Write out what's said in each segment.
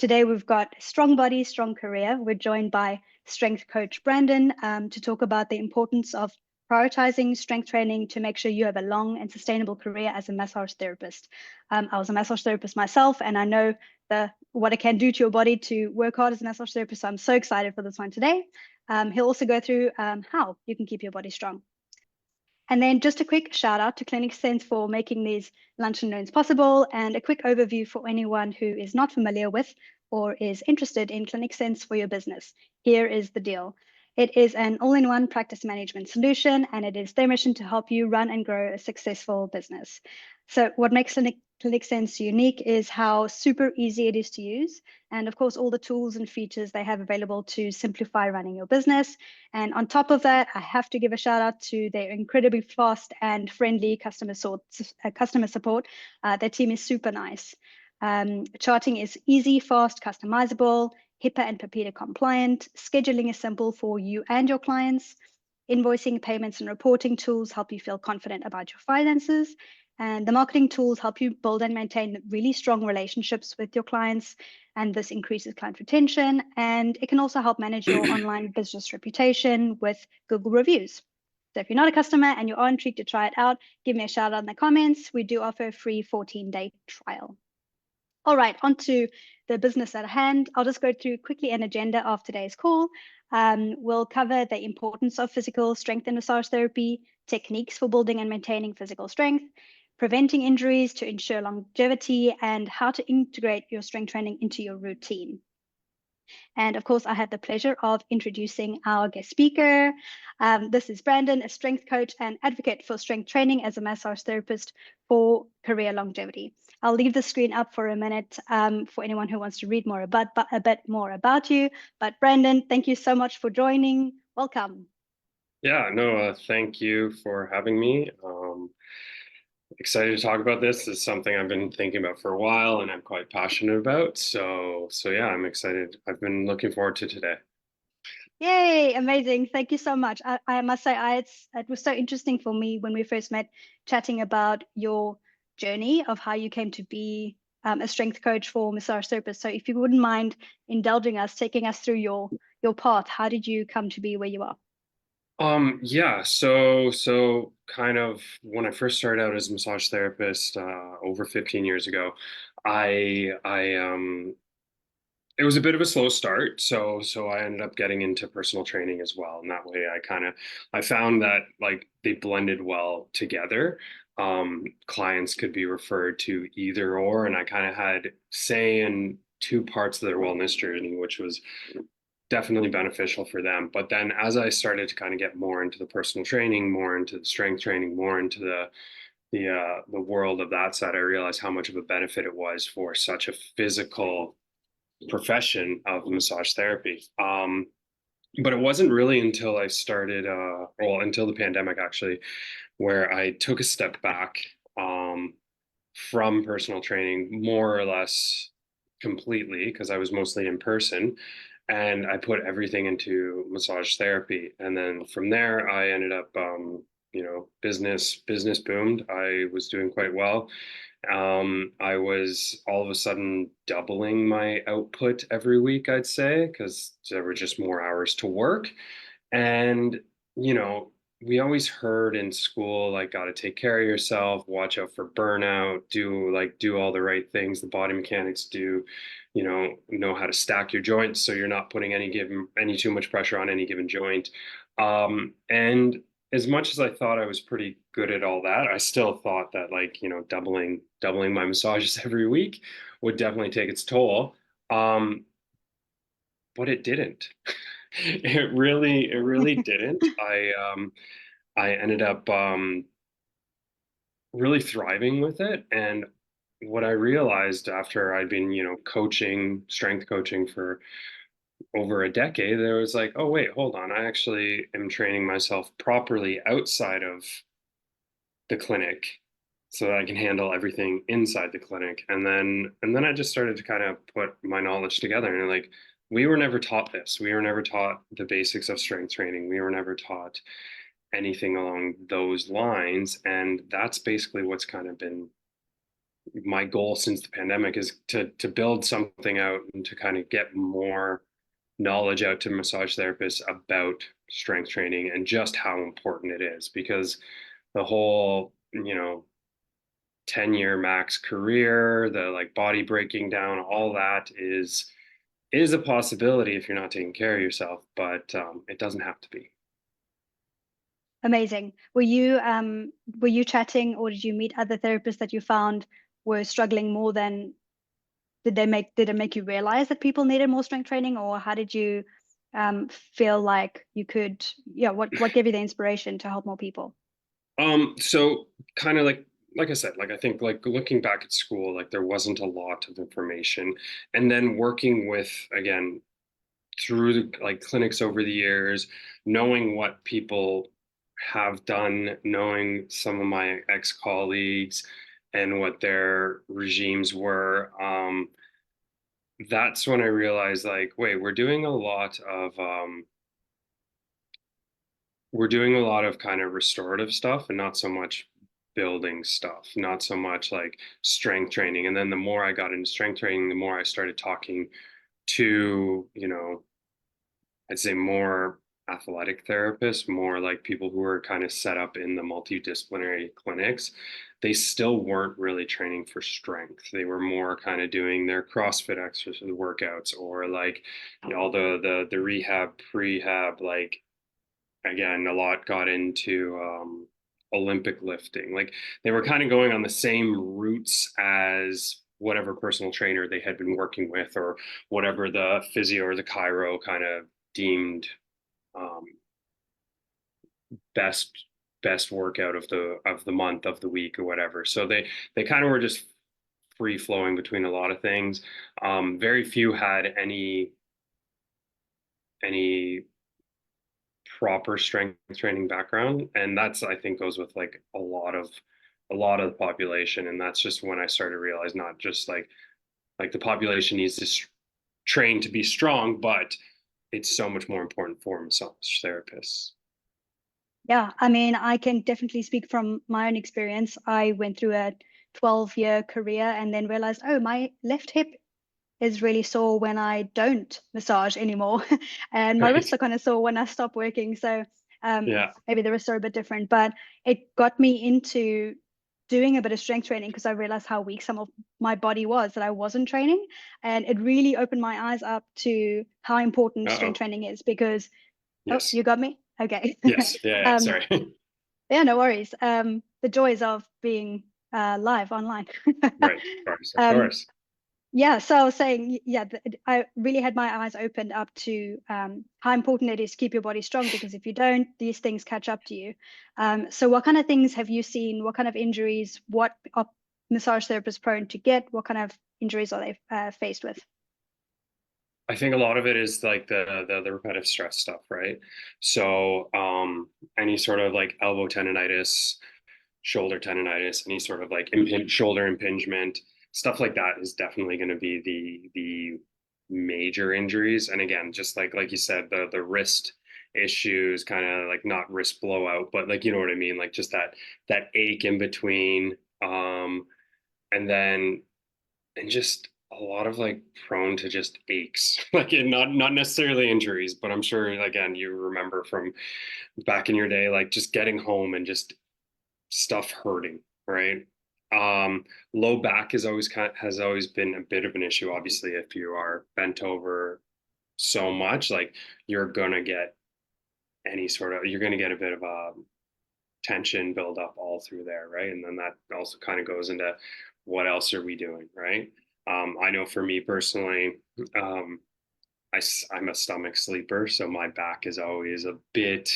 Today we've got Strong Body, Strong Career. We're joined by strength coach Brandon to talk about the importance of prioritizing strength training to make sure you have a long and sustainable career as a massage therapist. I was a massage therapist myself, and I know what it can do to your body to work hard as a massage therapist. So I'm so excited for this one today. He'll also go through how you can keep your body strong. And then just a quick shout out to ClinicSense for making these lunch and learns possible, and a quick overview for anyone who is not familiar with or is interested in ClinicSense for your business. Here is the deal. It is an all-in-one practice management solution, and it is their mission to help you run and grow a successful business. So what makes ClinicSense unique is how super easy it is to use. And of course, all the tools and features they have available to simplify running your business. And on top of that, I have to give a shout out to their incredibly fast and friendly customer support. Their team is super nice. Charting is easy, fast, customizable, HIPAA and PIPEDA compliant. Scheduling is simple for you and your clients. Invoicing, payments, and reporting tools help you feel confident about your finances. And the marketing tools help you build and maintain really strong relationships with your clients. And this increases client retention. And it can also help manage your online business reputation with Google reviews. So if you're not a customer and you are intrigued to try it out, give me a shout out in the comments. We do offer a free 14-day trial. All right, on to the business at hand. I'll just go through quickly an agenda of today's call. We'll cover the importance of physical strength in massage therapy, techniques for building and maintaining physical strength, preventing injuries to ensure longevity, and how to integrate your strength training into your routine. And of course, I have the pleasure of introducing our guest speaker. This is Brandon, a strength coach and advocate for strength training as a massage therapist for career longevity. I'll leave the screen up for a minute for anyone who wants to read more about a bit more about you. But Brandon, thank you so much for joining. Welcome. Yeah, no, thank you for having me. Excited to talk about this. It's something I've been thinking about for a while and I'm quite passionate about. So yeah, I'm excited. I've been looking forward to today. Yay, amazing. Thank you so much. I must say, it was so interesting for me when we first met, chatting about your journey of how you came to be a strength coach for massage therapists. So if you wouldn't mind indulging us, taking us through your path, how did you come to be where you are? Yeah, so kind of when I first started out as a massage therapist over 15 years ago, I it was a bit of a slow start. So I ended up getting into personal training as well. And that way I found that like they blended well together. Clients could be referred to either or, and I kind of had say in two parts of their wellness journey, which was definitely beneficial for them. But then as I started to kind of get more into the personal training, more into the strength training, more into the world of that side, I realized how much of a benefit it was for such a physical profession of massage therapy. But it wasn't really until I started, until the pandemic actually, where I took a step back from personal training, more or less completely, because I was mostly in person. And I put everything into massage therapy. And then from there, I ended up, business boomed. I was doing quite well. I was all of a sudden doubling my output every week, I'd say, because there were just more hours to work. And, you know, we always heard in school, like, got to take care of yourself, watch out for burnout, do all the right things the body mechanics do, know how to stack your joints so you're not putting any too much pressure on any given joint. And as much as I thought I was pretty good at all that, I still thought that like, doubling my massages every week would definitely take its toll. But it didn't. It really didn't. I ended up really thriving with it. And what I realized after I'd been, strength coaching for over a decade, there was like, oh wait, hold on. I actually am training myself properly outside of the clinic so that I can handle everything inside the clinic. And then I just started to kind of put my knowledge together and like we were never taught this. We were never taught the basics of strength training. We were never taught anything along those lines. And that's basically what's kind of been my goal since the pandemic is to build something out and to kind of get more knowledge out to massage therapists about strength training and just how important it is, because the whole, 10-year max career, the like body breaking down, all that is a possibility if you're not taking care of yourself, but it doesn't have to be. Amazing. Were you chatting, or did you meet other therapists that you found were struggling more than did it make you realize that people needed more strength training, or how did you feel like you could, yeah, what gave you the inspiration to help more people? So kind of like I said, like I think like looking back at school, like there wasn't a lot of information. And then working with, again, through the like clinics over the years, knowing what people have done, knowing some of my ex-colleagues and what their regimes were, that's when I realized like, wait, we're doing a lot of kind of restorative stuff and not so much building stuff, not so much like strength training. And then the more I got into strength training, the more I started talking to, I'd say more athletic therapists, more like people who are kind of set up in the multidisciplinary clinics. They still weren't really training for strength. They were more kind of doing their CrossFit exercise workouts, or like all the rehab, prehab, like again, a lot got into Olympic lifting. Like they were kind of going on the same routes as whatever personal trainer they had been working with, or whatever the physio or the chiro kind of deemed um, best workout of the month, of the week, or whatever. So they kind of were just free flowing between a lot of things. Very few had any proper strength training background, and that's, I think, goes with like a lot of the population. And that's just when I started to realize not just like the population needs to train to be strong, but it's so much more important for massage therapists. Yeah, I mean, I can definitely speak from my own experience. I went through a 12-year career and then realized, oh, my left hip is really sore when I don't massage anymore. And my wrists Right. are kind of sore when I stop working. So Yeah. maybe the wrists are a bit different, but it got me into doing a bit of strength training because I realized how weak some of my body was that I wasn't training. And it really opened my eyes up to how important strength Uh-oh. training is because, oh, Yes. you got me? Okay. Yes. Yeah, yeah. um, Sorry. yeah, no worries. The joys of being live online. Right. Of course. Of um, course. yeah, so I was saying, yeah, I really had my eyes opened up to how important it is to keep your body strong, because if you don't, these things catch up to you. So what kind of things have you seen? What kind of injuries? What are massage therapists prone to get? What kind of injuries are they faced with? I think a lot of it is like the repetitive stress stuff, right? So any sort of like elbow tendonitis, shoulder tendonitis, any sort of like shoulder impingement, stuff like that is definitely going to be the major injuries. And again, just like you said, the wrist issues, kind of like not wrist blowout, but like you know what I mean, like just that ache in between, and then and just a lot of like prone to just aches, like not necessarily injuries, but I'm sure again you remember from back in your day, like just getting home and just stuff hurting, right? Low back has always been a bit of an issue. Obviously, if you are bent over so much, like you're gonna get a bit of a tension build up all through there, right? And then that also kind of goes into what else are we doing, right? I know for me personally, um, I'm a stomach sleeper, so my back is always a bit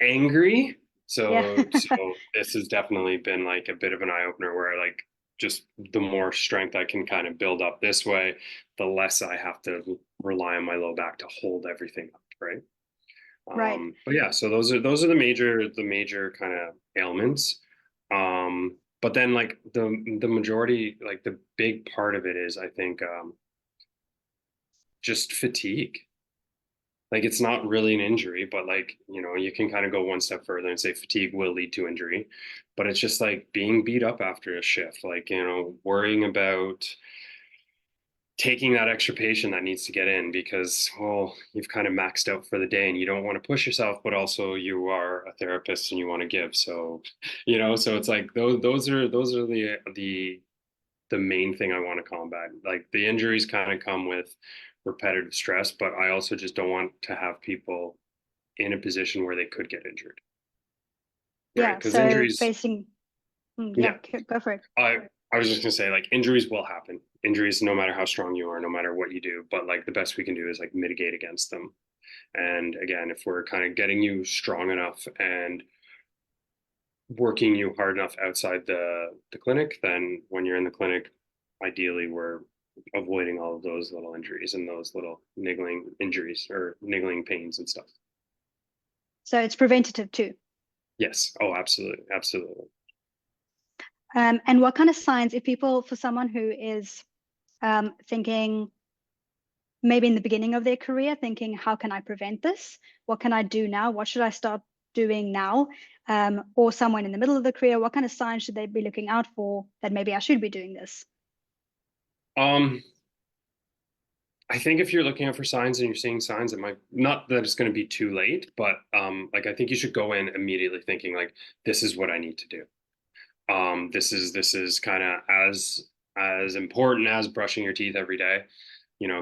angry. Yeah, So this has definitely been like a bit of an eye opener where like just the more strength I can kind of build up this way, the less I have to rely on my low back to hold everything up, right? right. But yeah, so those are the major kind of ailments. But then like the majority, like the big part of it is I think just fatigue. Like it's not really an injury, but like, you can kind of go one step further and say fatigue will lead to injury. But it's just like being beat up after a shift, like, worrying about taking that extra patient that needs to get in because, well, you've kind of maxed out for the day and you don't want to push yourself, but also you are a therapist and you want to give. So, so it's like those are the main thing I want to combat. Like the injuries kind of come with repetitive stress, but I also just don't want to have people in a position where they could get injured, right? Yeah. Because So injuries, facing, yeah, yeah, go for it. I was just gonna say like injuries will happen. Injuries, no matter how strong you are, no matter what you do, but like the best we can do is like mitigate against them. And again, if we're kind of getting you strong enough and working you hard enough outside the clinic, then when you're in the clinic, ideally we're avoiding all of those little injuries and those little niggling injuries or niggling pains and stuff. So it's preventative too. Yes. Oh, absolutely. Absolutely. And what kind of signs, if people, for someone who is thinking maybe in the beginning of their career, thinking, how can I prevent this? What can I do now? What should I start doing now? Or someone in the middle of the career, what kind of signs should they be looking out for that maybe I should be doing this? Um, I think if you're looking out for signs and you're seeing signs, it might not that it's going to be too late, but like I think you should go in immediately thinking like this is what I need to do. This is kind of as important as brushing your teeth every day.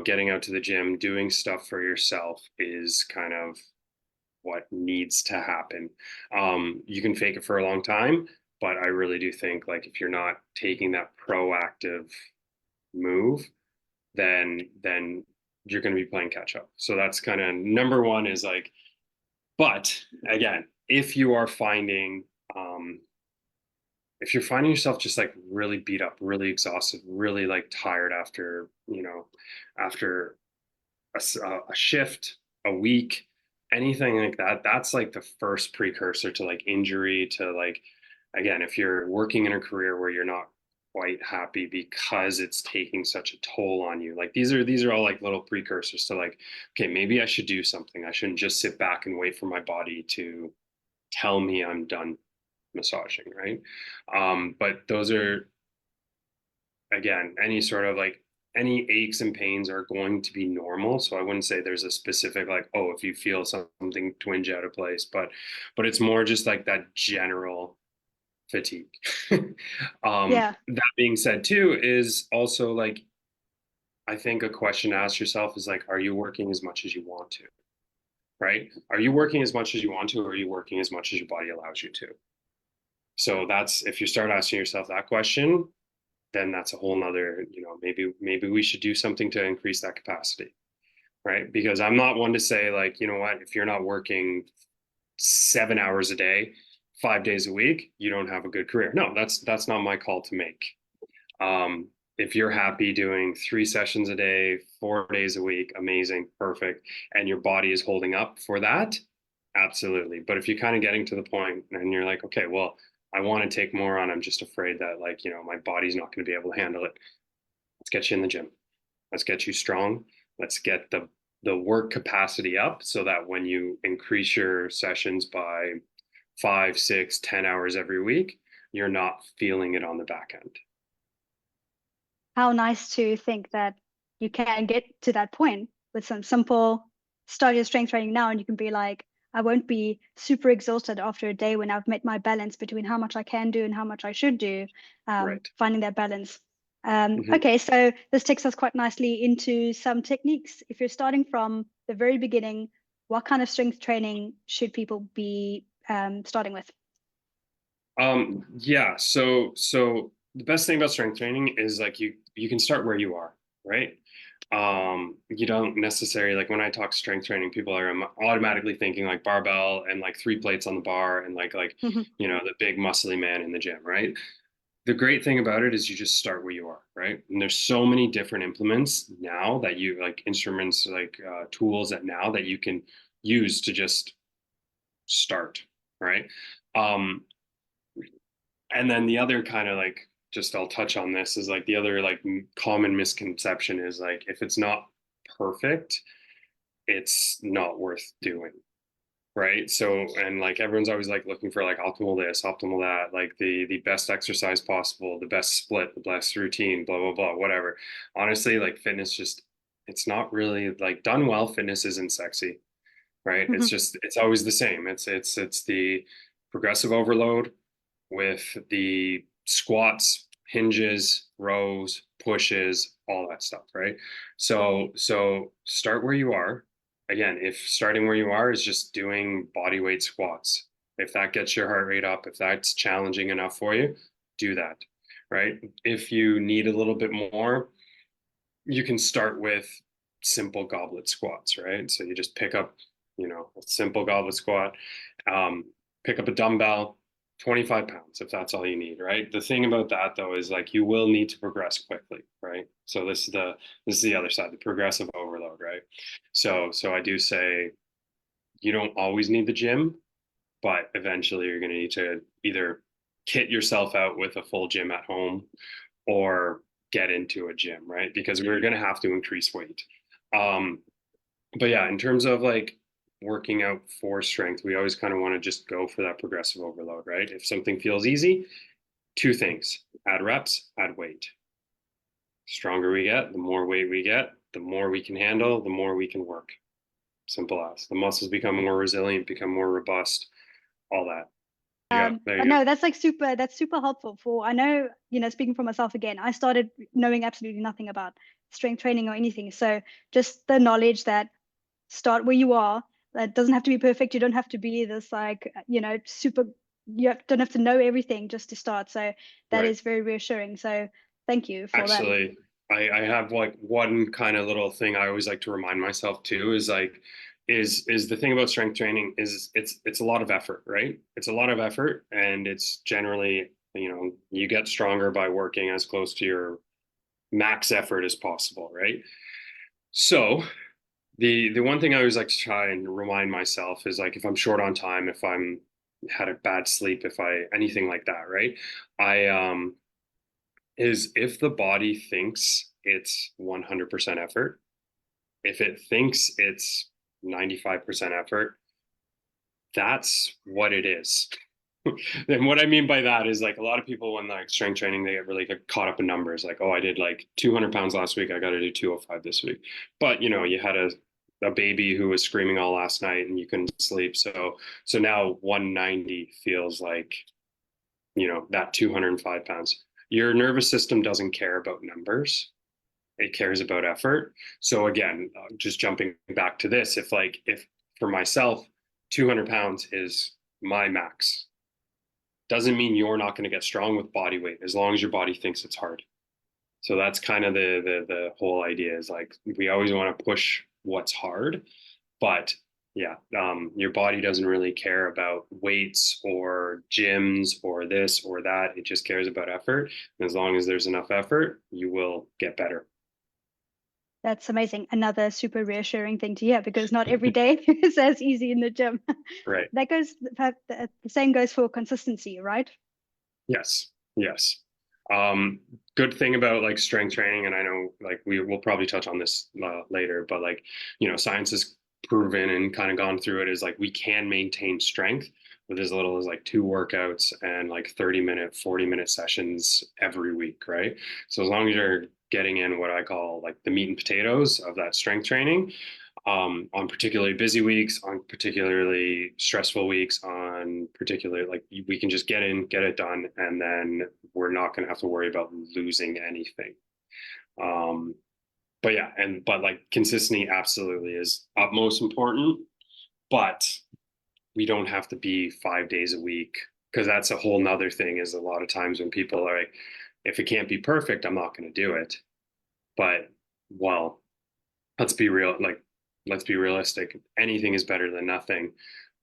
Getting out to the gym, doing stuff for yourself is kind of what needs to happen. You can fake it for a long time, but I really do think like if you're not taking that proactive move, then you're going to be playing catch up. So that's kind of number one is like, but again, um, if you're finding yourself just like really beat up, really exhausted, really like tired after a shift, a week, anything like that, that's like the first precursor to like injury, to like, again, if you're working in a career where you're not quite happy because it's taking such a toll on you, like these are all like little precursors to like, okay, maybe I should do something. I shouldn't just sit back and wait for my body to tell me I'm done massaging, right? But those are, again, any sort of like any aches and pains are going to be normal. So I wouldn't say there's a specific like, oh, if you feel something twinge out of place, but it's more just like that general fatigue. Yeah. That being said, too, is also like I think a question to ask yourself is like, are you working as much as you want to? Right? Are you working as much as you want to, or are you working as much as your body allows you to? So that's if you start asking yourself that question, then that's a whole nother, maybe we should do something to increase that capacity, right? Because I'm not one to say like, you know what, if you're not working 7 hours a day, 5 days a week, you don't have a good career. No, that's not my call to make. If you're happy doing 3 sessions a day, 4 days a week, amazing, perfect, and your body is holding up for that, absolutely. But if you're kind of getting to the point and you're like, okay, well, I want to take more on, I'm just afraid that like, my body's not going to be able to handle it. Let's get you in the gym. Let's get you strong. Let's get the work capacity up so that when you increase your sessions by 5, 6, 10 hours every week, you're not feeling it on the back end. How nice to think that you can get to that point with some simple start your strength training now, and you can be like, I won't be super exhausted after a day when I've met my balance between how much I can do and how much I should do, Right. finding that balance. Mm-hmm. Okay, so this takes us quite nicely into some techniques. If you're starting from the very beginning, what kind of strength training should people be starting with? Yeah. So the best thing about strength training is like you can start where you are, right? You don't necessarily like when I talk strength training, people are automatically thinking like barbell and like 3 plates on the bar and like the big muscly man in the gym, right? The great thing about it is you just start where you are, right? And there's so many different implements now that you like instruments, like tools that now that you can use to just start, right? Um, and then the other kind of like, just I'll touch on this is like the other like common misconception is like if it's not perfect, it's not worth doing. Right. So, and like everyone's always like looking for like optimal this, optimal that, like the best exercise possible, the best split, the best routine, blah, blah, blah, whatever. Honestly, like fitness just, it's not really like done well. Fitness isn't sexy, right? It's Mhm. just, it's always the same. It's the progressive overload with the squats, hinges, rows, pushes, all that stuff, right? So start where you are. Again, if starting where you are is just doing body weight squats, if that gets your heart rate up, if that's challenging enough for you, do that, right? If you need a little bit more, you can start with simple goblet squats, right? So you just pick up, a simple goblet squat, um, pick up a dumbbell, 25 pounds, if that's all you need, right? The thing about that though is like you will need to progress quickly, right? So this is the other side, the progressive overload, right? So I do say you don't always need the gym, but eventually you're going to need to either kit yourself out with a full gym at home or get into a gym, right? Because we're going to have to increase weight. Um, but yeah, in terms of like working out for strength, we always kind of want to just go for that progressive overload, right? If something feels easy, two things: add reps, add weight. Stronger we get, the more weight we get, the more we can handle, the more we can work. Simple as. The muscles become more resilient, become more robust, all that. There But you go. no, that's super helpful for, I know, speaking for myself again, I started knowing absolutely nothing about strength training or anything. So just the knowledge that start where you are, that doesn't have to be perfect. You don't have to be this like, super, don't have to know everything just to start. So that Right. is very reassuring. So thank you for that. Actually, I have like one kind of little thing I always like to remind myself too is like is the thing about strength training is it's a lot of effort, right? It's a lot of effort, and it's generally, you get stronger by working as close to your max effort as possible, right? So the one thing I always like to try and remind myself is like if I'm short on time, if I'm had a bad sleep, if I anything like that, right? I is if the body thinks it's 100% effort, if it thinks it's 95% effort, that's what it is. And what I mean by that is like a lot of people when like strength training, they get really caught up in numbers. Like, oh, I did like 200 pounds last week. I got to do 205 this week. But you had a baby who was screaming all last night and you couldn't sleep. So now 190 feels like, that 205 pounds. Your nervous system doesn't care about numbers. It cares about effort. So again, just jumping back to this, if for myself, 200 pounds is my max, doesn't mean you're not going to get strong with body weight as long as your body thinks it's hard. So that's kind of the whole idea is like we always want to push what's hard, but yeah, your body doesn't really care about weights or gyms or this or that. It just cares about effort. And as long as there's enough effort, you will get better. That's amazing. Another super reassuring thing to hear because not every day is as easy in the gym. Right. That goes, the same goes for consistency, right? Yes. Yes. Um, Good thing about like strength training, and I know like we will probably touch on this later, but like, science has proven and kind of gone through it is like we can maintain strength with as little as like two workouts and like 30-minute, 40-minute sessions every week, right? So as long as you're getting in what I call like the meat and potatoes of that strength training, on particularly busy weeks, on particularly stressful weeks, on particular like we can just get in, get it done, and then we're not going to have to worry about losing anything. Um, but yeah, but like consistency absolutely is utmost important, but we don't have to be 5 days a week because that's a whole nother thing. Is a lot of times when people are like, if it can't be perfect, I'm not going to do it. But well, let's be real, like let's be realistic. Anything is better than nothing,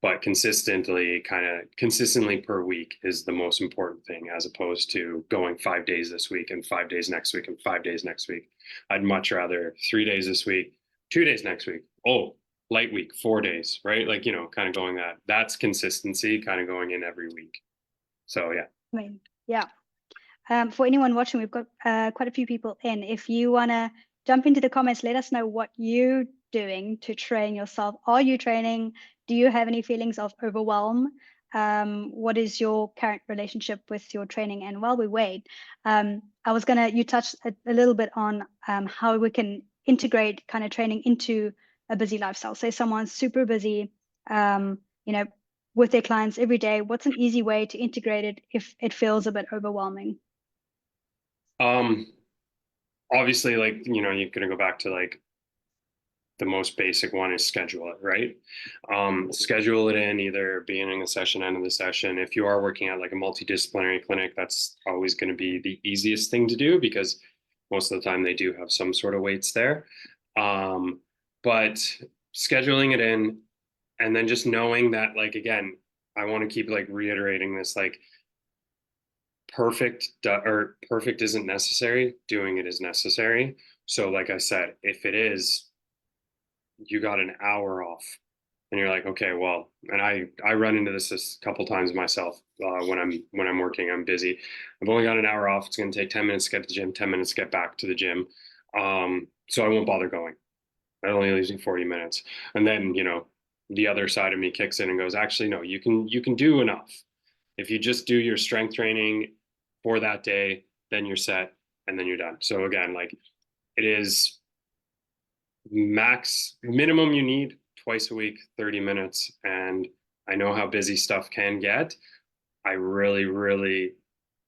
but consistently per week is the most important thing, as opposed to going 5 days this week and 5 days next week and 5 days next week. I'd much rather 3 days this week, 2 days next week. Oh, light week, 4 days, right? Like, kind of going that's consistency, kind of going in every week. So yeah. I mean, yeah. For anyone watching, we've got quite a few people in. If you want to jump into the comments. Let us know what you're doing to train yourself. Are you training? Do you have any feelings of overwhelm? What is your current relationship with your training? And while we wait, you touched a little bit on how we can integrate kind of training into a busy lifestyle. Say someone's super busy, you know, with their clients every day. What's an easy way to integrate it if it feels a bit overwhelming? Um, Obviously, like, you're gonna go back to like the most basic one is schedule it, right? Schedule it in either beginning of the session, end of the session. If you are working at like a multidisciplinary clinic, that's always going to be the easiest thing to do because most of the time they do have some sort of weights there. But scheduling it in and then just knowing that, like, again, I want to keep like reiterating this, like, perfect isn't necessary. Doing it is necessary. So, like I said, if it is, you got an hour off and you're like, okay, well, and I run into this a couple times myself. When I'm working, I'm busy. I've only got an hour off. It's going to take 10 minutes to get to the gym, 10 minutes to get back to the gym. So I won't bother going. That only leaves me 40 minutes. And then, the other side of me kicks in and goes, actually, no, you can do enough. If you just do your strength training for that day, then you're set and then you're done. So again, like, it is max minimum you need twice a week, 30 minutes. And I know how busy stuff can get. I really, really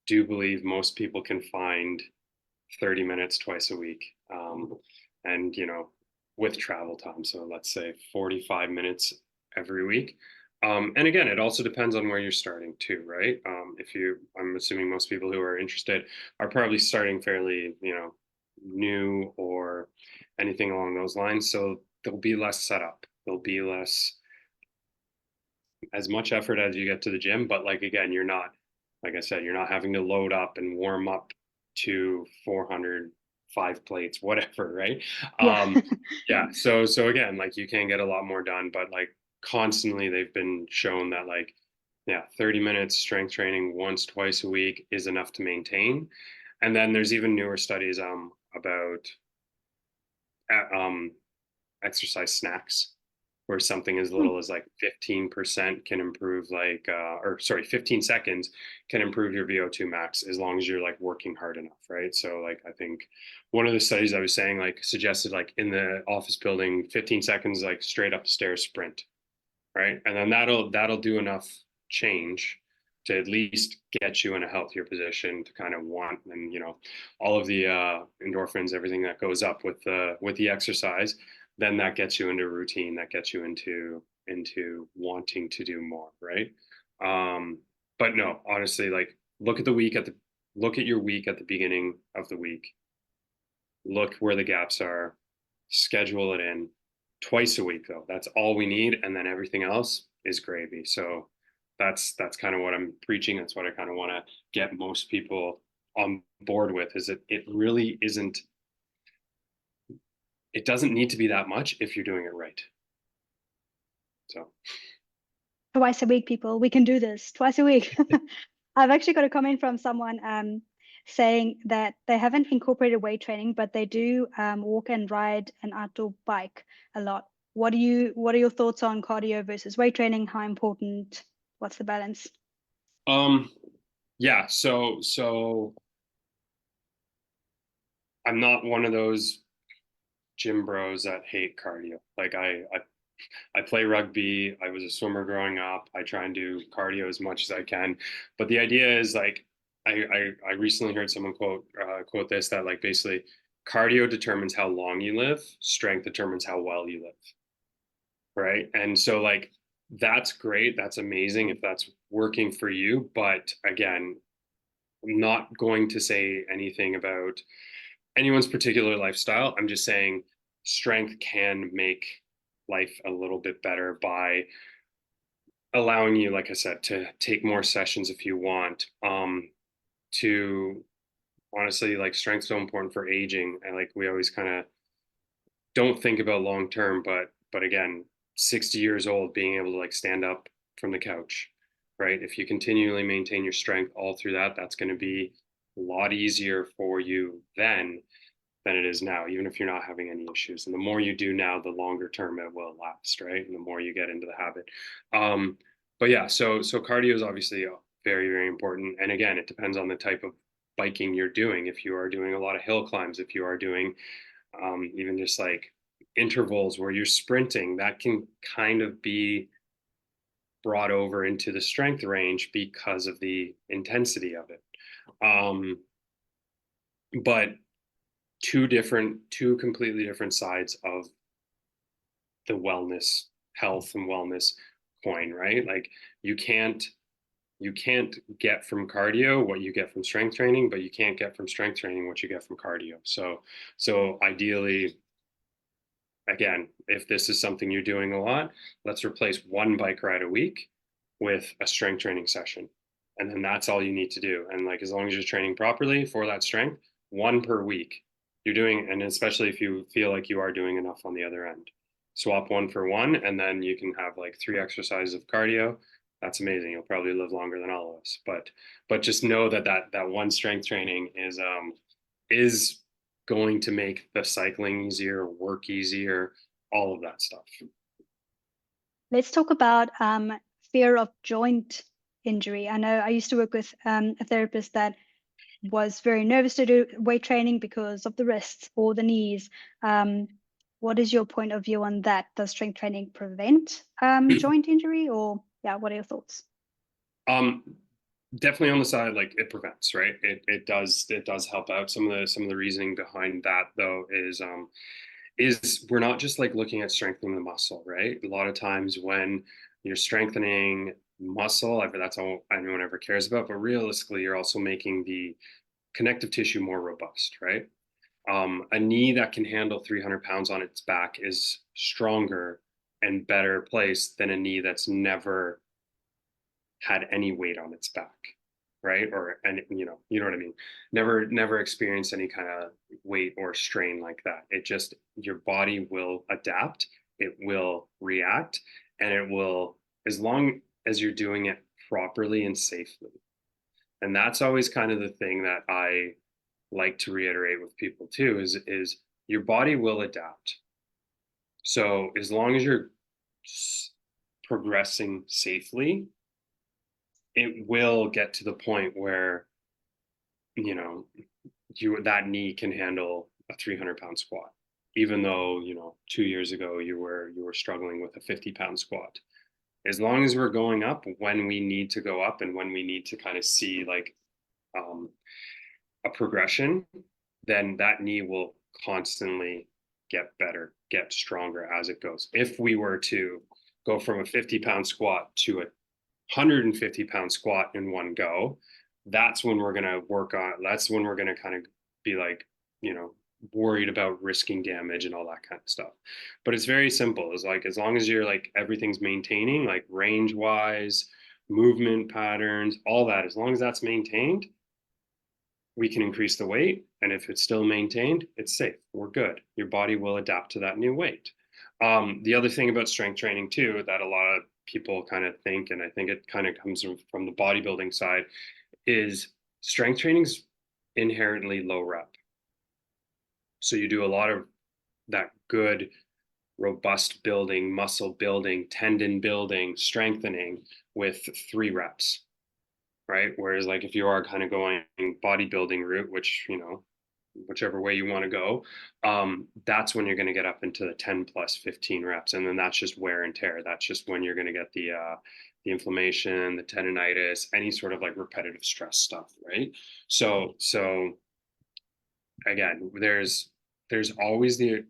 do believe most people can find 30 minutes twice a week. And, with travel time. So let's say 45 minutes every week. And again, it also depends on where you're starting too, right? I'm assuming most people who are interested are probably starting fairly, new or anything along those lines. So there'll be less setup. There'll be less as much effort as you get to the gym. But like, again, you're not, like I said, you're not having to load up and warm up to 405 plates, whatever, right? Yeah. Yeah. So again, like, you can get a lot more done, but like, constantly they've been shown that, like, yeah, 30 minutes strength training once, twice a week is enough to maintain. And then there's even newer studies about um, exercise snacks, where something as little as like 15% can improve, like, or sorry, 15 seconds can improve your VO2 max as long as you're like working hard enough, right? So like, I think one of the studies I was saying, like, suggested like in the office building, 15 seconds, like straight up the stairs sprint, right? And then that'll do enough change to at least get you in a healthier position to kind of want, and all of the endorphins, everything that goes up with the exercise, then that gets you into routine, that gets you into wanting to do more, right? But no, honestly, like, look at your week at the beginning of the week, look where the gaps are, schedule it in twice a week though. That's all we need, and then everything else is gravy. So that's kind of what I'm preaching. That's what I kind of want to get most people on board with, is it really isn't, it doesn't need to be that much if you're doing it right. So Twice a week, people. We can do this twice a week. I've actually got a comment from someone saying that they haven't incorporated weight training, but they do walk and ride an outdoor bike a lot. What are your thoughts on cardio versus weight training? How important? What's the balance? yeah, so I'm not one of those gym bros that hate cardio. Like, I play rugby. I was a swimmer growing up. I try and do cardio as much as I can. But the idea is, like, I recently heard someone quote this, that like, basically, cardio determines how long you live, strength determines how well you live. Right. And so, like, that's great. That's amazing if that's working for you. But again, I'm not going to say anything about anyone's particular lifestyle. I'm just saying strength can make life a little bit better by allowing you, like I said, to take more sessions if you want. To honestly, like, strength's so important for aging. And like, we always kind of don't think about long term, but again, 60 years old, being able to like stand up from the couch, right? If you continually maintain your strength all through that, that's going to be a lot easier for you then than it is now, even if you're not having any issues. And the more you do now, the longer term it will last, right? And the more you get into the habit. Um, but yeah, so cardio is obviously very, very important. And again, it depends on the type of biking you're doing. If you are doing a lot of hill climbs, if you are doing even just like intervals where you're sprinting, that can kind of be brought over into the strength range because of the intensity of it. Um, but two completely different sides of the wellness, health and wellness coin, right? Like you can't you can't get from cardio what you get from strength training, but you can't get from strength training what you get from cardio. So ideally, again, if this is something you're doing a lot, let's replace one bike ride a week with a strength training session. And then that's all you need to do. And like, as long as you're training properly for that strength, one per week, you're doing, and especially if you feel like you are doing enough on the other end, swap one for one, and then you can have like 3 exercises of cardio. That's amazing. You'll probably live longer than all of us. But just know that that one strength training is going to make the cycling easier, work easier, all of that stuff. Let's talk about fear of joint injury. I know I used to work with a therapist that was very nervous to do weight training because of the wrists or the knees. What is your point of view on that? Does strength training prevent joint injury, or yeah, what are your thoughts? Um, Definitely on the side, like it prevents, right? It does help out. Some of the reasoning behind that though is we're not just like looking at strengthening the muscle, right? A lot of times when you're strengthening muscle, that's all anyone ever cares about, but realistically, you're also making the connective tissue more robust, right? A knee that can handle 300 pounds on its back is stronger and better placed than a knee that's never had any weight on its back, right? Or and you know what I mean. Never experienced any kind of weight or strain like that. It just your body will adapt, it will react, and it will, as long as you're doing it properly and safely. And that's always kind of the thing that I like to reiterate with people too is your body will adapt. So as long as you're progressing safely, it will get to the point where you know that knee can handle a 300-pound squat, even though 2 years ago you were struggling with a 50-pound squat. As long as we're going up when we need to go up and when we need to kind of see like um, a progression, then that knee will constantly get better, get stronger as it goes. If we were to go from a 50-pound squat to a 150-pound squat in one go, that's when we're going to work on, that's when we're going to kind of be like, you know, worried about risking damage and all that kind of stuff. But it's very simple. It's like, as long as you're like, everything's maintaining, like range wise, movement patterns, all that, as long as that's maintained, we can increase the weight. And if it's still maintained, it's safe. We're good. Your body will adapt to that new weight. The other thing about strength training too, that a lot of people kind of think, and I think it kind of comes from the bodybuilding side, is strength training's inherently low rep. So you do a lot of that good, robust building, muscle building, tendon building, strengthening with 3 reps, right? Whereas like if you are kind of going bodybuilding route, which whichever way you want to go, that's when you're going to get up into the 10 plus 15 reps, and then that's just wear and tear. That's just when you're going to get the inflammation, the tendonitis, any sort of like repetitive stress stuff, right? So again, there's always the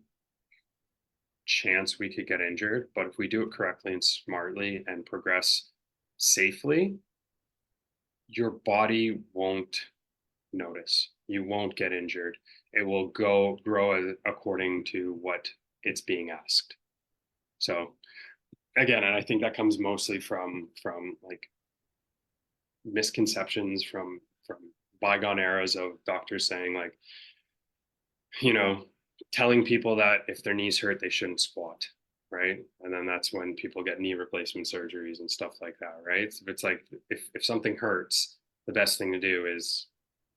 chance we could get injured, but if we do it correctly and smartly and progress safely, your body won't notice. You won't get injured. It will grow according to what it's being asked. So again, and I think that comes mostly from like misconceptions from bygone eras of doctors saying like, you know, telling people that if their knees hurt, they shouldn't squat, right? And then that's when people get knee replacement surgeries and stuff like that, right? It's like if something hurts, the best thing to do is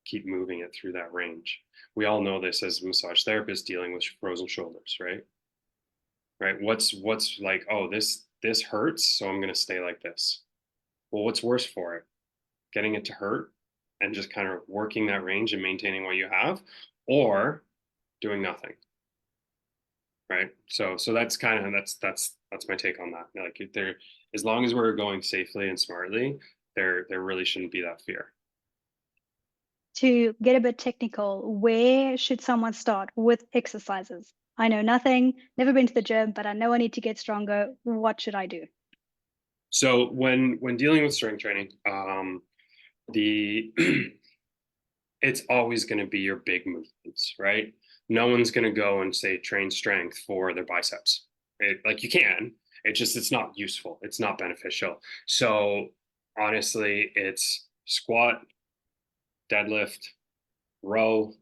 keep moving it through that range. We all know this as massage therapists dealing with frozen shoulders, right? Right. What's like, oh, this hurts, so I'm gonna stay like this. Well, what's worse for it? Getting it to hurt and just kind of working that range and maintaining what you have, or doing nothing. Right. So that's kind of that's my take on that. Like there, as long as we're going safely and smartly, there really shouldn't be that fear. To get a bit technical, where should someone start with exercises? I know nothing, never been to the gym, but I know I need to get stronger. What should I do? So when dealing with strength training, the it's always going to be your big movements, right? No one's going to go and say train strength for their biceps. Like you can, it's not useful. It's not beneficial. So honestly, it's squat, deadlift, row,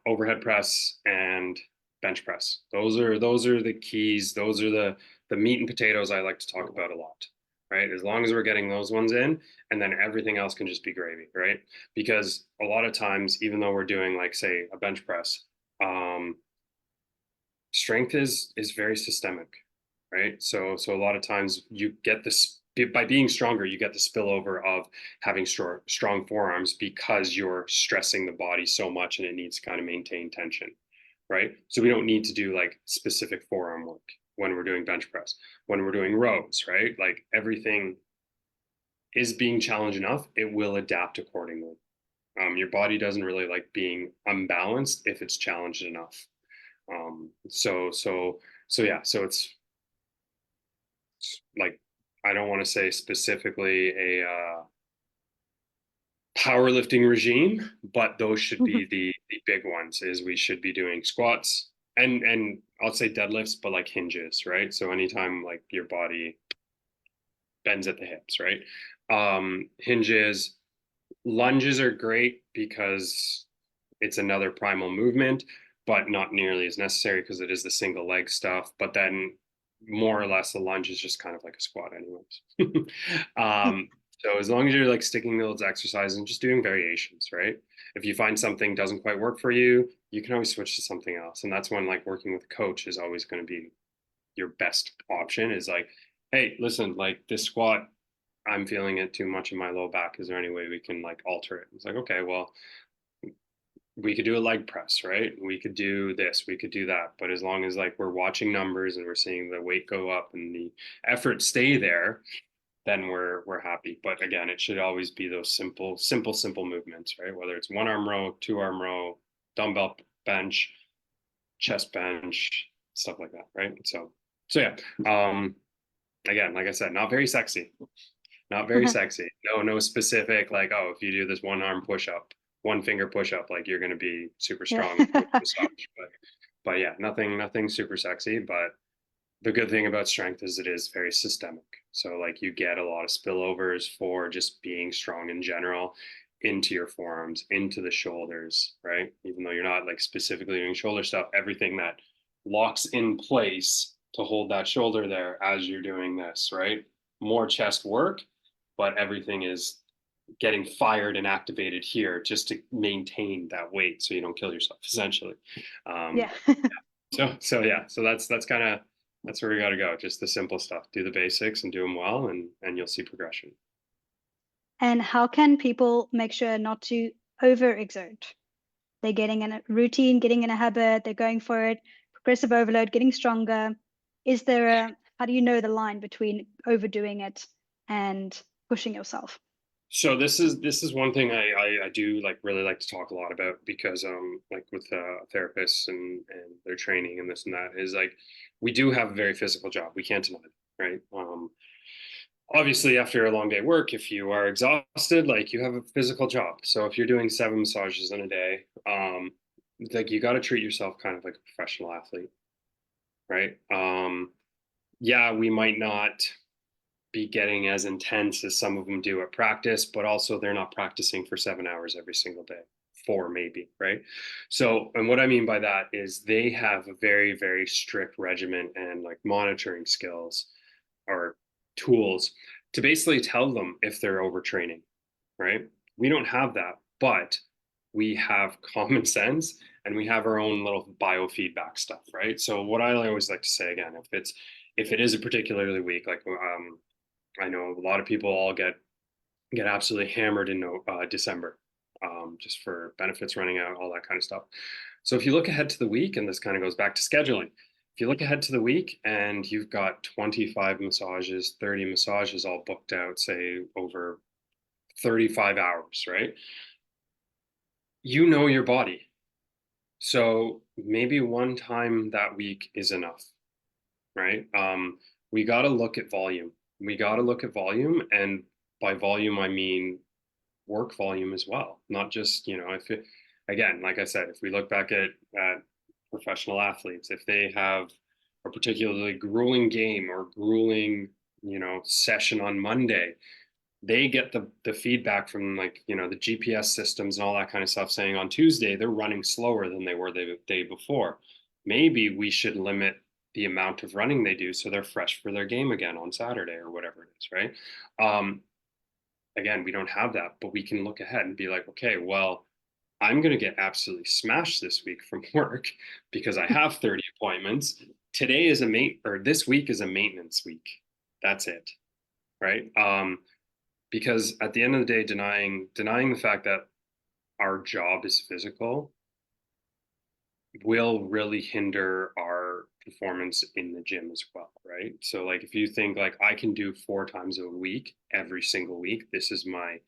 overhead press, and bench press. Those are the keys. Those are the meat and potatoes I like to talk about a lot. Right. As long as we're getting those ones in, and then everything else can just be gravy, right? Because a lot of times, even though we're doing like say a bench press, um, strength is very systemic, right? So a lot of times you get this by being stronger, you get the spillover of having strong forearms because you're stressing the body so much and it needs to kind of maintain tension, right? So we don't need to do like specific forearm work when we're doing bench press, when we're doing rows, right? Like everything is being challenged enough, it will adapt accordingly. Your body doesn't really like being unbalanced if it's challenged enough. So yeah, so it's like I don't want to say specifically a powerlifting regime, but those should be the big ones. Is we should be doing squats and I'll say deadlifts, but like hinges, right? So anytime like your body bends at the hips, right? Hinges, lunges are great because it's another primal movement, but not nearly as necessary because it is the single leg stuff. But then more or less the lunge is just kind of like a squat anyways. So as long as you're like sticking to those exercises and just doing variations, right? If you find something doesn't quite work for you, you can always switch to something else. And that's when like working with a coach is always going to be your best option is like, hey, listen, like this squat, I'm feeling it too much in my low back. Is there any way we can like alter it? It's like, okay, well, we could do a leg press, right? We could do this, we could do that. But as long as like we're watching numbers and we're seeing the weight go up and the effort stay there, then we're happy. But again, it should always be those simple movements, right? Whether it's one arm row, two arm row, dumbbell bench, chest bench, stuff like that, right? So yeah. Again, like I said, not very sexy. Not very sexy. No specific like, oh, if you do this one arm push up, one finger push up, like you're going to be super Yeah. strong with massage. But yeah, nothing super sexy. But the good thing about strength is it is very systemic. So like you get a lot of spillovers for just being strong in general into your forearms, into the shoulders, right? Even though you're not like specifically doing shoulder stuff, everything that locks in place to hold that shoulder there as you're doing this, right? More chest work, but everything is getting fired and activated here just to maintain that weight so you don't kill yourself essentially. Yeah. So that's kind of that's where we got to go. Just the simple stuff. Do the basics and do them well, and you'll see progression. And how can people make sure not to overexert? They're getting in a routine, getting in a habit, they're going for it, progressive overload, getting stronger. Is there how do you know the line between overdoing it and pushing yourself? So this is one thing I do like really like to talk a lot about because like with therapists and their training and this and that is like we do have a very physical job. We can't deny it, right? Obviously after a long day of work, if you are exhausted, like you have a physical job. So if you're doing 7 massages in a day, like you got to treat yourself kind of like a professional athlete, right? Yeah, we might not be getting as intense as some of them do at practice, but also they're not practicing for 7 hours every single day, four maybe, right? So, and what I mean by that is they have a very, very strict regimen and like monitoring skills or tools to basically tell them if they're overtraining, right? We don't have that but we have common sense and we have our own little biofeedback stuff, right? So what I always like to say again, if it is a particularly week, like I know a lot of people all get absolutely hammered in December, just for benefits running out, all that kind of stuff. So if you look ahead to the week, and this kind of goes back to scheduling, if you look ahead to the week and you've got 25 massages, 30 massages all booked out, say over 35 hours, right? You know your body. So maybe one time that week is enough, right? We got to look at volume. We got to look at volume. And by volume, I mean work volume as well, not just, if it, again, like I said, if we look back at professional athletes, if they have a particularly grueling game or grueling, session on Monday, they get the feedback from, like, the GPS systems and all that kind of stuff, saying on Tuesday they're running slower than they were the day before. Maybe we should limit the amount of running they do so they're fresh for their game again on Saturday or whatever it is, right? Again, we don't have that, but we can look ahead and be like, okay, well, I'm going to get absolutely smashed this week from work because I have 30 appointments. Today is this week is a maintenance week. That's it. Right. Because at the end of the day, denying the fact that our job is physical will really hinder our performance in the gym as well, right? So like if you think like I can do 4 times a week every single week, this is my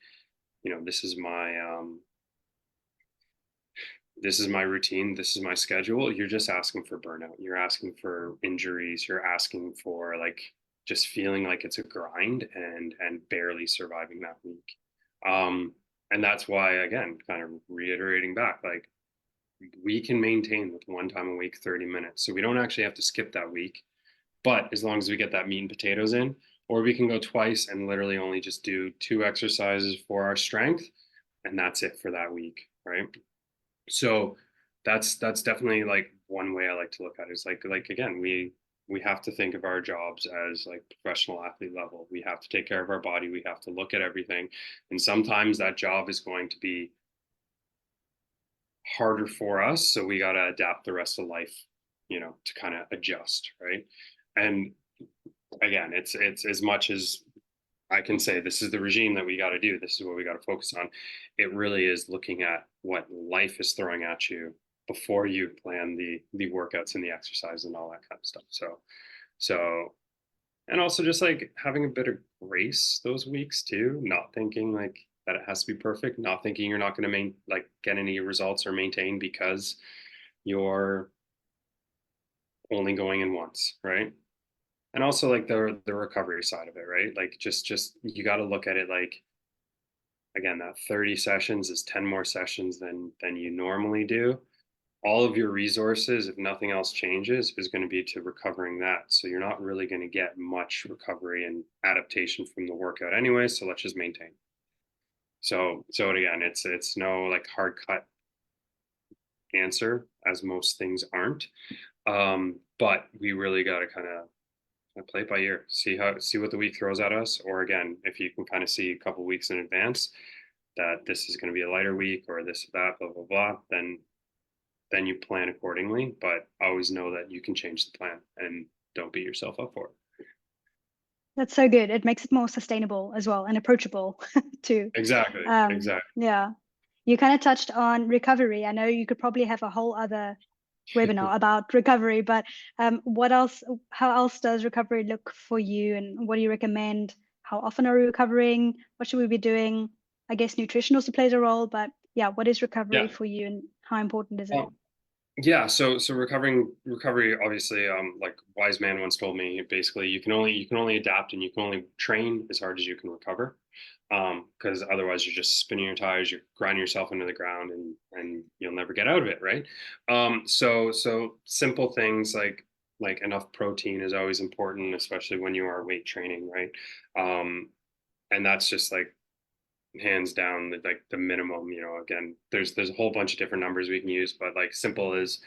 routine, this is my schedule, you're just asking for burnout. You're asking for injuries, you're asking for like just feeling like it's a grind and barely surviving that week. And that's why, again, kind of reiterating back, like we can maintain with 1 time a week 30 minutes. So we don't actually have to skip that week. But as long as we get that meat and potatoes in, or we can go twice and literally only just do 2 exercises for our strength, and that's it for that week, right? So that's definitely like one way I like to look at it, is like again, we have to think of our jobs as like professional athlete level. We have to take care of our body. We have to look at everything. And sometimes that job is going to be harder for us. So we got to adapt the rest of life, to kind of adjust. Right. And again, it's as much as I can say this is the regime that we got to do. This is what we got to focus on. It really is looking at what life is throwing at you before you plan the workouts and the exercise and all that kind of stuff. So and also just like having a bit of grace those weeks too, not thinking like that it has to be perfect, not thinking you're not going to get any results or maintain because you're only going in once, right? And also like the recovery side of it, right? Like just you got to look at it like, again, that 30 sessions is 10 more sessions than you normally do. All of your resources, if nothing else changes, is going to be to recovering that. So you're not really going to get much recovery and adaptation from the workout anyway. So let's just maintain. So again, it's no like hard cut answer, as most things aren't. But we really got to kind of play it by ear, see what the week throws at us. Or again, if you can kind of see a couple weeks in advance that this is going to be a lighter week or this, that, blah, blah, blah, then you plan accordingly. But always know that you can change the plan and don't beat yourself up for it. That's so good. It makes it more sustainable as well and approachable too. Exactly. Yeah. You kind of touched on recovery. I know you could probably have a whole other webinar about recovery, but how else does recovery look for you, and what do you recommend? How often are we recovering? What should we be doing? I guess nutrition also plays a role, but yeah, what is recovery Yeah. for you and how important is it? Yeah, so recovery, obviously, like wise man once told me, basically you can only adapt and you can only train as hard as you can recover. Because otherwise you're just spinning your tires, you're grinding yourself into the ground and you'll never get out of it, right? So simple things like enough protein is always important, especially when you are weight training, right? And that's just like hands down the minimum. Again, there's a whole bunch of different numbers we can use, but like simple is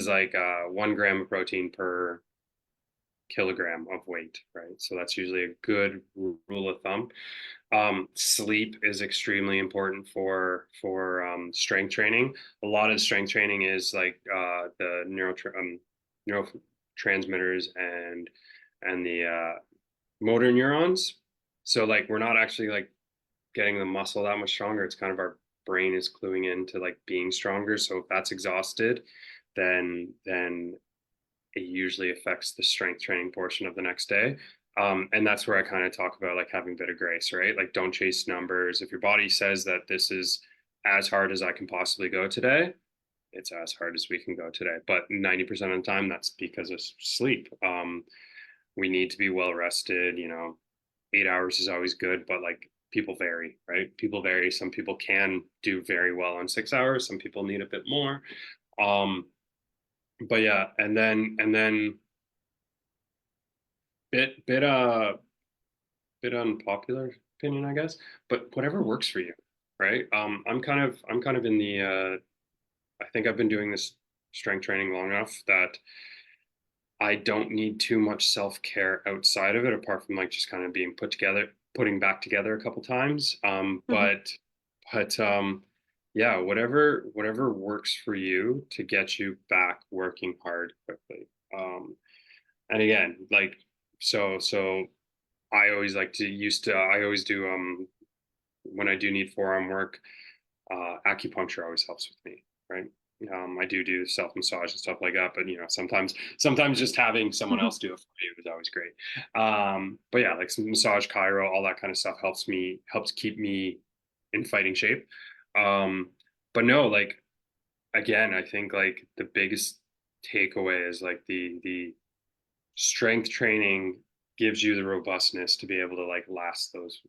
like 1 gram of protein per kilogram of weight, right? So that's usually a good rule of thumb. Sleep is extremely important for strength training. A lot of strength training is like the neurotransmitters and the motor neurons. So like we're not actually like getting the muscle that much stronger. It's kind of our brain is cluing into like being stronger. So if that's exhausted, then it usually affects the strength training portion of the next day. And that's where I kind of talk about like having a bit of grace, right? Like don't chase numbers. If your body says that this is as hard as I can possibly go today, it's as hard as we can go today. But 90% of the time, that's because of sleep. We need to be well rested. 8 hours is always good, but like people vary, right? People vary. Some people can do very well on 6 hours. Some people need a bit more. Um, but yeah, and then bit unpopular opinion, I guess, but whatever works for you, right? I'm kind of in the I think I've been doing this strength training long enough that I don't need too much self-care outside of it, apart from like just kind of being putting back together a couple times. Mhm. But yeah, whatever works for you to get you back working hard quickly. And again, like so I always like to used to I always do when I do need forearm work, acupuncture always helps with me, right? I do self massage and stuff like that, but sometimes just having someone Mhm. else do it for you is always great. But yeah, like some massage, chiro, all that kind of stuff helps keep me in fighting shape. Um, but no, like again, I think like the biggest takeaway is like the strength training gives you the robustness to be able to like last those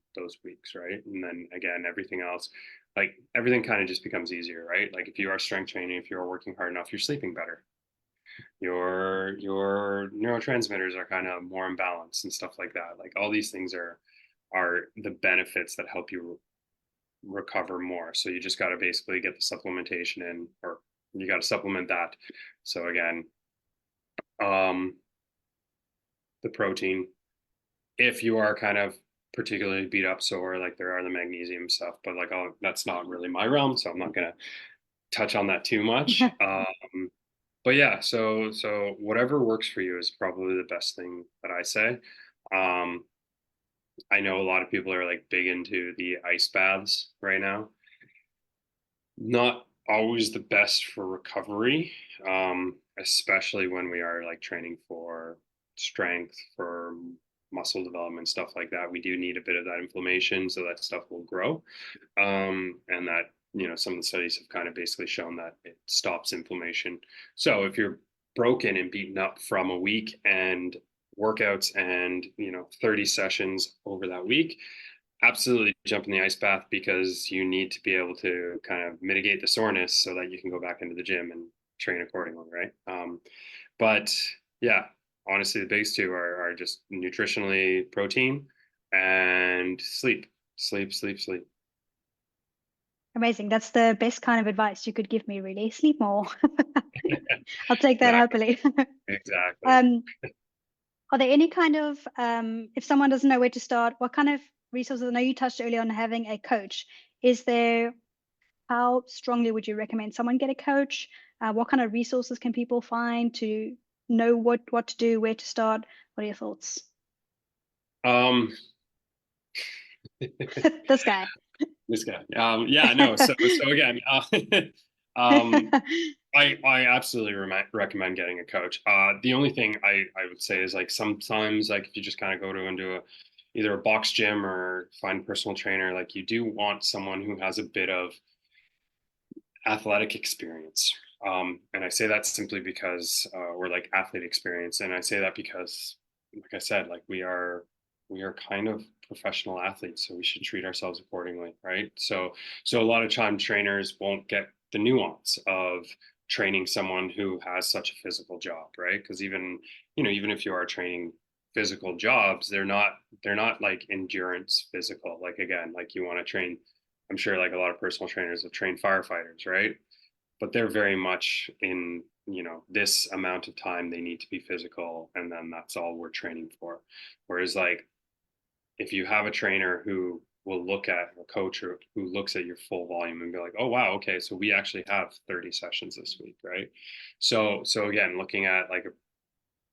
weeks, right? And then again, everything else, like everything kind of just becomes easier, right? Like if you are strength training, if you're working hard enough, you're sleeping better. Your neurotransmitters are kind of more in balance and stuff like that. Like all these things are the benefits that help you recover more. So you just got to basically get the supplementation in, or you got to supplement that. So again, um, the protein, if you are kind of particularly beat up sore, like there are the magnesium stuff, but like that's not really my realm, so I'm not gonna touch on that too much. But yeah, so whatever works for you is probably the best thing that I say. Um, I know a lot of people are like big into the ice baths right now. Not always the best for recovery, especially when we are like training for strength, for muscle development, stuff like that. We do need a bit of that inflammation so that stuff will grow. And that, some of the studies have kind of basically shown that it stops inflammation. So if you're broken and beaten up from a week and workouts and 30 sessions over that week, absolutely jump in the ice bath because you need to be able to kind of mitigate the soreness so that you can go back into the gym and train accordingly, right? But yeah, honestly, the biggest two are just nutritionally protein and sleep, sleep, sleep, sleep. Amazing. That's the best kind of advice you could give me, really. Sleep more. I'll take that Exactly, happily. exactly. Um, are there any kind of, if someone doesn't know where to start, what kind of resources? I know you touched earlier on having a coach. Is there, how strongly would you recommend someone get a coach? What kind of resources can people find to know what to do, where to start? What are your thoughts? Um, This guy. this guy. Yeah, no. So again, um, I absolutely recommend getting a coach. The only thing I would say is like sometimes like if you just kind of go to into either a box gym or find a personal trainer, like you do want someone who has a bit of athletic experience. And I say that simply because or like athlete experience, and I say that because, like I said, like we are kind of professional athletes, so we should treat ourselves accordingly, right? So a lot of time trainers won't get the nuance of training someone who has such a physical job, right? Because even if you are training physical jobs, they're not like endurance physical. Like again, like you want to train, I'm sure like a lot of personal trainers have trained firefighters, right? But they're very much in this amount of time they need to be physical, and then that's all we're training for. Whereas like if you have a trainer who will look at a coach or who looks at your full volume and be like, oh wow, okay, so we actually have 30 sessions this week, right? So again, looking at like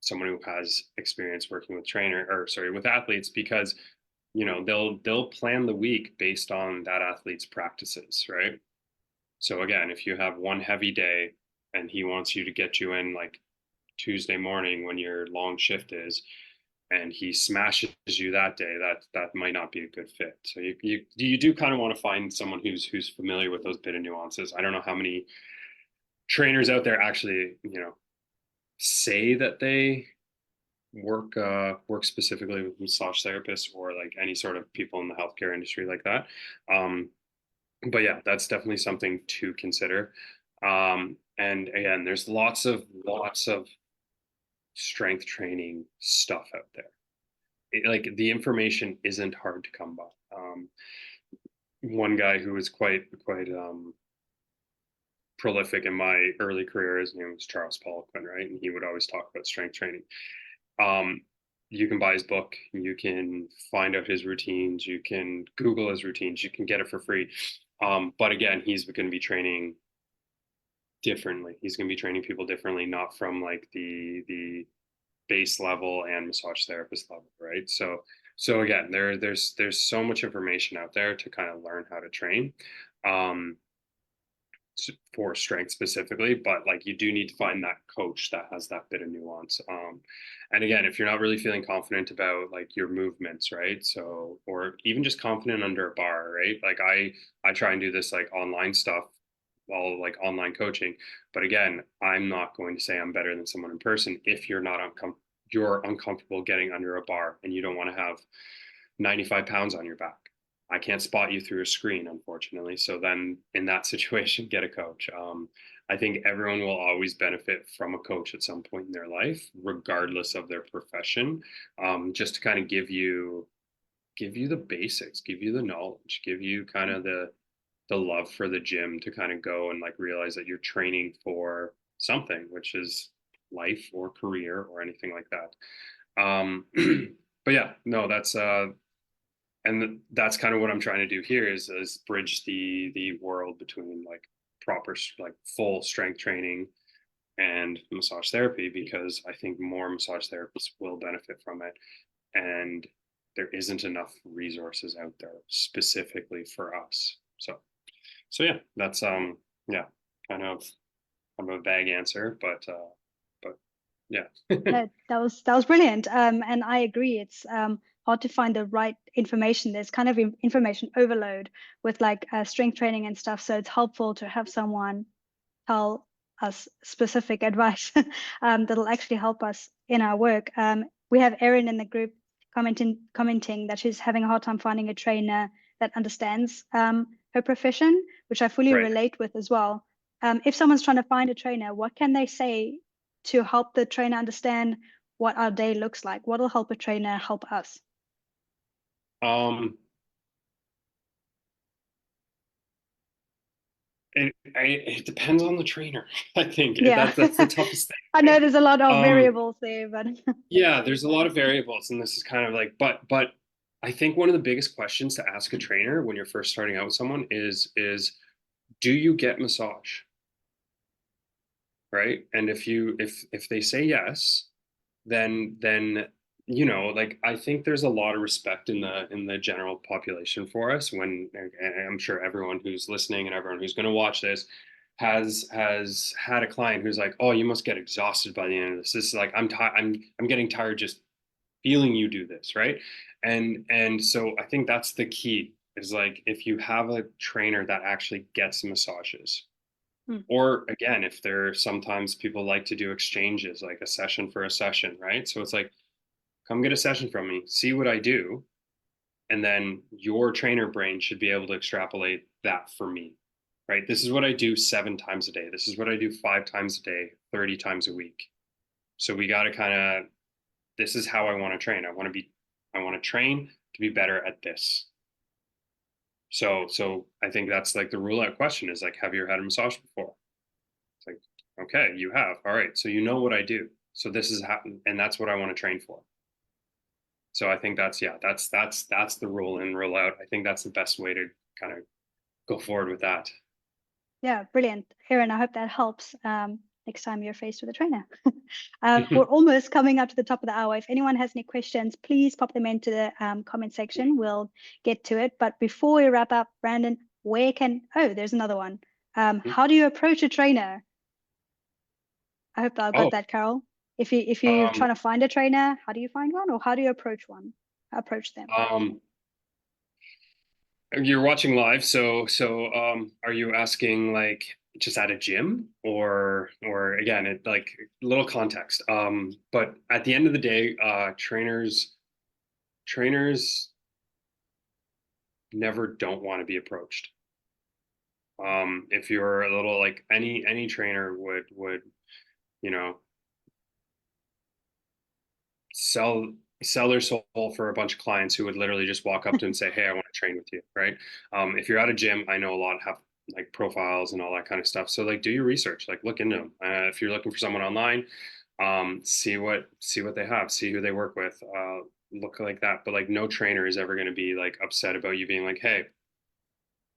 someone who has experience working with with athletes, because they'll plan the week based on that athlete's practices, right? So again, if you have one heavy day and he wants you to get you in like Tuesday morning when your long shift is, and he smashes you that day, that might not be a good fit. So you do kind of want to find someone who's familiar with those bit of nuances. I don't know how many trainers out there actually say that they work specifically with massage therapists or like any sort of people in the healthcare industry like that. But yeah, that's definitely something to consider. And again, there's lots of strength training stuff out there. Like the information isn't hard to come by. One guy who was quite prolific in my early career, his name was Charles Poliquin, right? And he would always talk about strength training. Um, you can buy his book, you can find out his routines, you can Google his routines, you can get it for free. But again, he's going to be training differently. He's going to be training people differently, not from like the base level and massage therapist level, right? So again, there's so much information out there to kind of learn how to train. Um, for strength specifically, but like you do need to find that coach that has that bit of nuance. And again, if you're not really feeling confident about like your movements, right? So, or even just confident under a bar, right? Like I try and do this like online stuff, all like online coaching. But again, I'm not going to say I'm better than someone in person if you're uncomfortable getting under a bar and you don't want to have 95 pounds on your back. I can't spot you through a screen, unfortunately. So then in that situation, get a coach. I think everyone will always benefit from a coach at some point in their life, regardless of their profession, just to kind of give you the basics, give you the knowledge, give you kind of the love for the gym to kind of go and like realize that you're training for something, which is life or career or anything like that. But yeah, no, that's kind of what I'm trying to do here is bridge the world between like proper like full strength training and massage therapy, because I think more massage therapists will benefit from it, and there isn't enough resources out there specifically for us. So yeah, that's yeah, kind of a vague answer, but yeah. No, that was brilliant. And I agree. It's hard to find the right information. There's kind of information overload with like strength training and stuff. So it's helpful to have someone tell us specific advice that'll actually help us in our work. We have Erin in the group commenting that she's having a hard time finding a trainer that understands her profession, which I fully Right. relate with as well. If someone's trying to find a trainer, what can they say to help the trainer understand what our day looks like? What will help a trainer help us? um it depends on the trainer. I think Yeah, that's the toughest I thing, know there's a lot of right? variables there, but Yeah, there's a lot of variables, and this is kind of like, but I think one of the biggest questions to ask a trainer when you're first starting out with someone is do you get massage? Right? And if they say yes, then like I think there's a lot of respect in the general population for us, when and I'm sure everyone who's listening and everyone who's going to watch this has had a client who's like, oh, you must get exhausted by the end of this. This is like I'm getting tired just feeling you do this, right? And so I think that's the key, is like if you have a trainer that actually gets massages, Hmm. or again, if there sometimes people like to do exchanges, like a session for a session, right? So it's like, come get a session from me, see what I do, and then your trainer brain should be able to extrapolate that for me, right? This is what I do 7 times a day. This is what I do 5 times a day, 30 times a week. So we got to kind of, this is how I want to train. I want to train to be better at this. So I think that's like the rule out question is like, have you ever had a massage before? It's like, Okay, you have. All right. So you know what I do. So this is how, and that's what I want to train for. So I think that's, yeah, that's the roll in, roll out. I think that's the best way to kind of go forward with that. Yeah, brilliant. Erin, I hope that helps next time you're faced with a trainer. We're almost coming up to the top of the hour. If anyone has any questions, please pop them into the comment section. We'll get to it. But before we wrap up, Brandon, there's another one. How do you approach a trainer? I hope I got Oh, that, Carol. If you're um, trying to find a trainer, how do you find one, or how do you approach them? you're watching live, so are you asking like just at a gym or again, it like little context. But at the end of the day, trainers never don't want to be approached. If you're a little like any trainer would, you know, sell sell their soul for a bunch of clients who would literally just walk up to them and say, hey, I want to train with you, right? If you're at a gym, I know a lot have like profiles and all that kind of stuff, so like do your research, like look into them. If you're looking for someone online, see what they have, see who they work with, look like that. But like no trainer is ever going to be like upset about you being like, hey,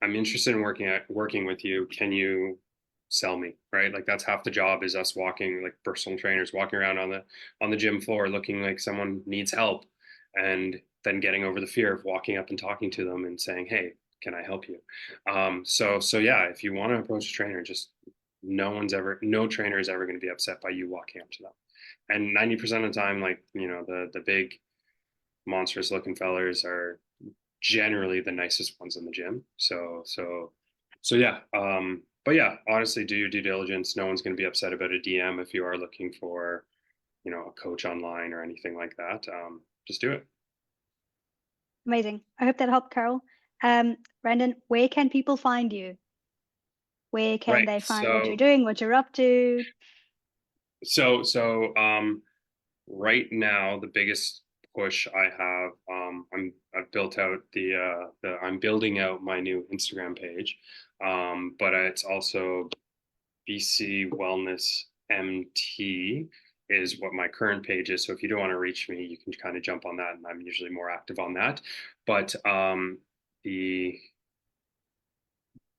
I'm interested in working with you. Can you sell me? Right? Like that's half the job, is us walking, like personal trainers walking around on the gym floor looking like someone needs help, and then getting over the fear of walking up and talking to them and saying, hey, can I help you? So yeah, if you want to approach a trainer, just no trainer is ever going to be upset by you walking up to them. And 90% of the time, like, the big monstrous looking fellers are generally the nicest ones in the gym. So yeah. But yeah, honestly, do your due diligence. No one's going to be upset about a DM if you are looking for, a coach online or anything like that. Just do it. Amazing. I hope that helped, Carol. Brandon, where can people find you? Where can Right. they find what you're doing, what you're up to? So right now the biggest push I have, I've built out I'm building out my new Instagram page. But it's also BC Wellness MT is what my current page is. So if you do want to reach me, you can kind of jump on that, and I'm usually more active on that. But the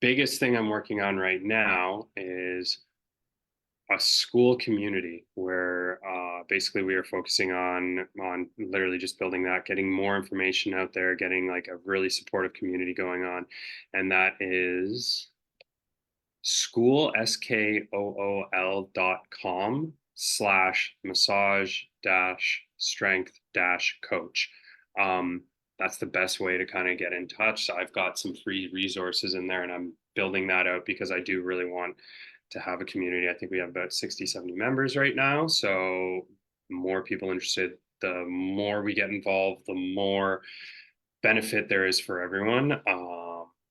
biggest thing I'm working on right now is a school community where basically we are focusing on literally just building that, getting more information out there, getting like a really supportive community going on, and that is school.com/massage strength coach. That's the best way to kind of get in touch. So I've got some free resources in there, and I'm building that out because I do really want to have a community. I think we have about 60, 70 members right now. So more people interested, the more we get involved, the more benefit there is for everyone.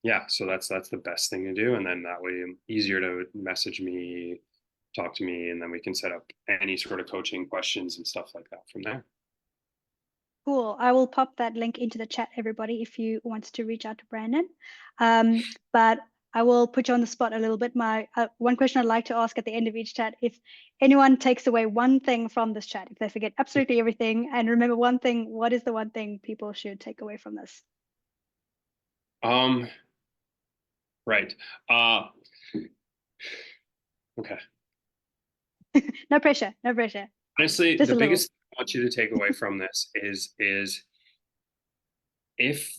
Yeah, so that's the best thing to do, and then that way easier to message me, talk to me, and then we can set up any sort of coaching questions and stuff like that from there. Cool. I will pop that link into the chat, everybody, if you want to reach out to Brandon. But I will put you on the spot a little bit. My one question I'd like to ask at the end of each chat: if anyone takes away one thing from this chat, if they forget absolutely everything and remember one thing, what is the one thing people should take away from this? Right. Okay. No pressure, no pressure. Honestly, Just the a little. biggest thing I want you to take away from this is if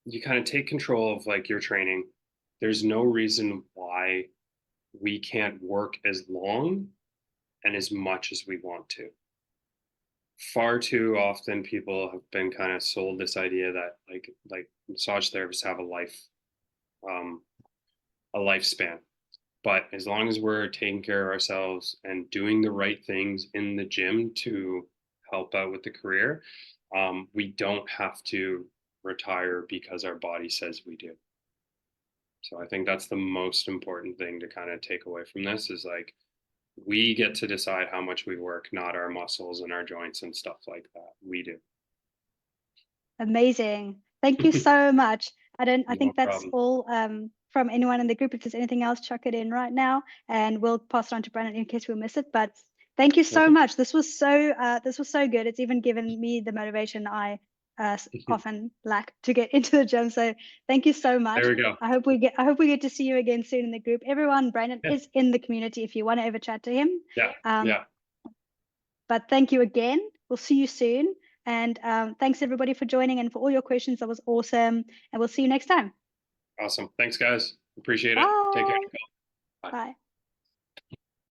you kind of take control of like your training, there's no reason why we can't work as long and as much as we want to. Far too often people have been kind of sold this idea that like massage therapists have um a lifespan. But as long as we're taking care of ourselves and doing the right things in the gym to help out with the career, we don't have to retire because our body says we do. So I think that's the most important thing to kind of take away from this, is like we get to decide how much we work, not our muscles and our joints and stuff like that. We do. Amazing. Thank you so much. I No think that's problem. all from anyone in the group. If there's anything else, chuck it in right now, and we'll pass it on to Brandon in case we miss it. But thank you so much. This was so good. It's even given me the motivation I often lack to get into the gym. So thank you so much. There we go. I hope we get to see you again soon in the group. Everyone, Brandon is in the community if you want to ever chat to him. Yeah. But thank you again. We'll see you soon. And thanks everybody for joining and for all your questions. That was awesome. And we'll see you next time. Awesome. Thanks, guys. Appreciate it. Bye. Take care. Bye.